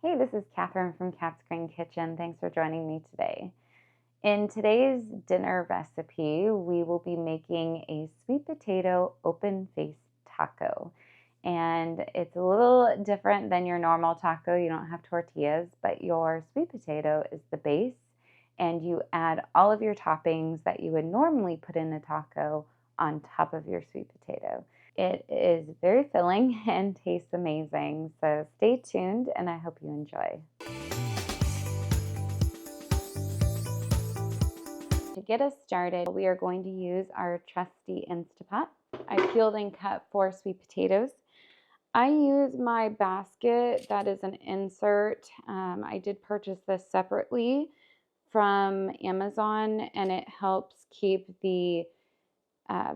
Hey, this is Catherine from Cat's Green Kitchen. Thanks for joining me today. In today's dinner recipe, we will be making a sweet potato open-faced taco. And it's a little different than your normal taco. You don't have tortillas, but your sweet potato is the base, and you add all of your toppings that you would normally put in a taco on top of your sweet potato. It is very filling and tastes amazing, so stay tuned and I hope you enjoy. To get us started, we are going to use our trusty Instapot. I peeled and cut 4 sweet potatoes. I use my basket that is an insert. I did purchase this separately from Amazon, and it helps keep the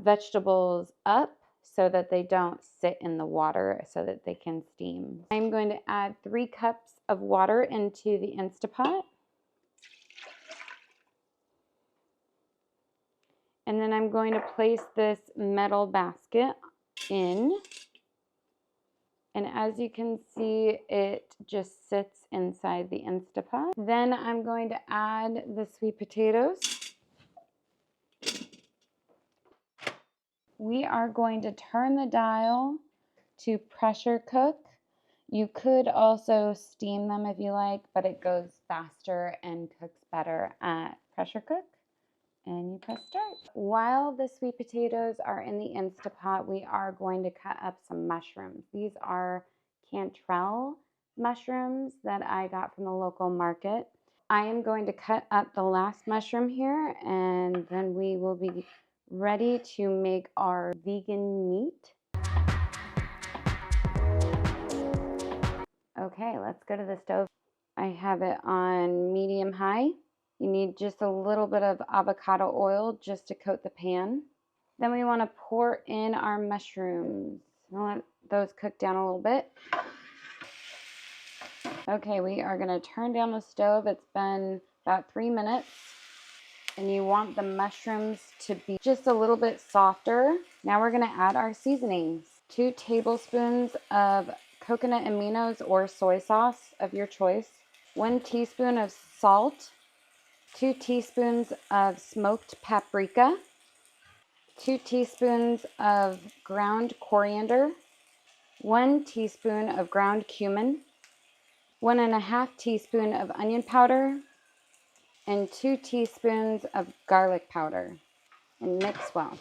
vegetables up so that they don't sit in the water so that they can steam. I'm going to add 3 cups of water into the Instapot. And then I'm going to place this metal basket in. And as you can see, it just sits inside the Instapot. Then I'm going to add the sweet potatoes. We are going to turn the dial to pressure cook. You could also steam them if you like, but it goes faster and cooks better at pressure cook. And you press start. While the sweet potatoes are in the Instapot, we are going to cut up some mushrooms. These are chanterelle mushrooms that I got from the local market. I am going to cut up the last mushroom here, and then we will be ready to make our vegan meat. Okay, let's go to the stove. I have it on medium high. You need just a little bit of avocado oil just to coat the pan. Then we want to pour in our mushrooms. I'll let those cook down a little bit. Okay, we are going to turn down the stove. It's been about 3 minutes. And you want the mushrooms to be just a little bit softer. Now we're going to add our seasonings. 2 tablespoons of coconut aminos or soy sauce of your choice. 1 teaspoon of salt. 2 teaspoons of smoked paprika. 2 teaspoons of ground coriander. 1 teaspoon of ground cumin. 1.5 teaspoon of onion powder. And 2 teaspoons of garlic powder, and mix well.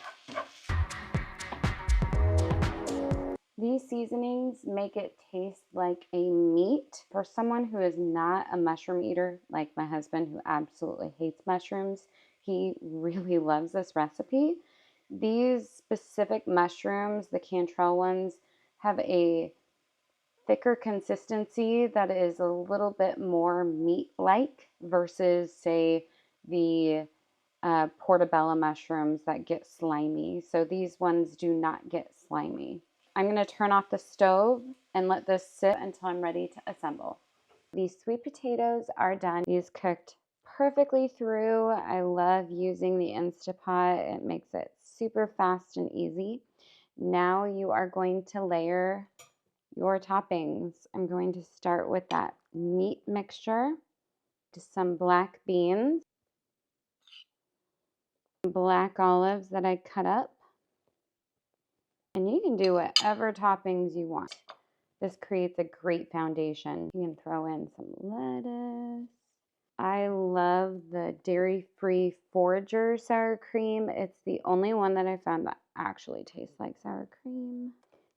These seasonings make it taste like a meat. For someone who is not a mushroom eater, like my husband who absolutely hates mushrooms, he really loves this recipe. These specific mushrooms, the chanterelle ones, have a thicker consistency that is a little bit more meat-like versus, say, the portobello mushrooms that get slimy. So these ones do not get slimy. I'm going to turn off the stove and let this sit until I'm ready to assemble. These sweet potatoes are done. These cooked perfectly through. I love using the Instapot. It makes it super fast and easy. Now you are going to layer your toppings. I'm going to start with that meat mixture, just some black beans, black olives that I cut up, and you can do whatever toppings you want. This creates a great foundation. You can throw in some lettuce. I love the dairy-free Forager sour cream. It's the only one that I found that actually tastes like sour cream.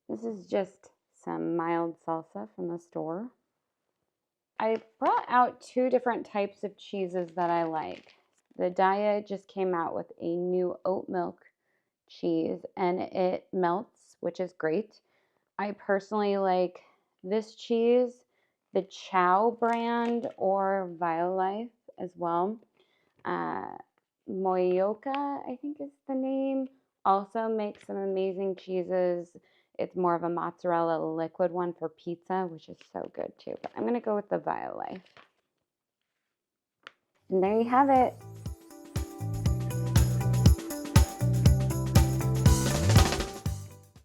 This is just some mild salsa from the store. I brought out 2 different types of cheeses that I like. The diet just came out with a new oat milk cheese, and it melts, which is great. I personally like this cheese, the Chow brand or Violife as well. Moyoka, I think is the name, also makes some amazing cheeses. It's more of a mozzarella liquid one for pizza, which is so good too. But I'm going to go with the Violife. And there you have it.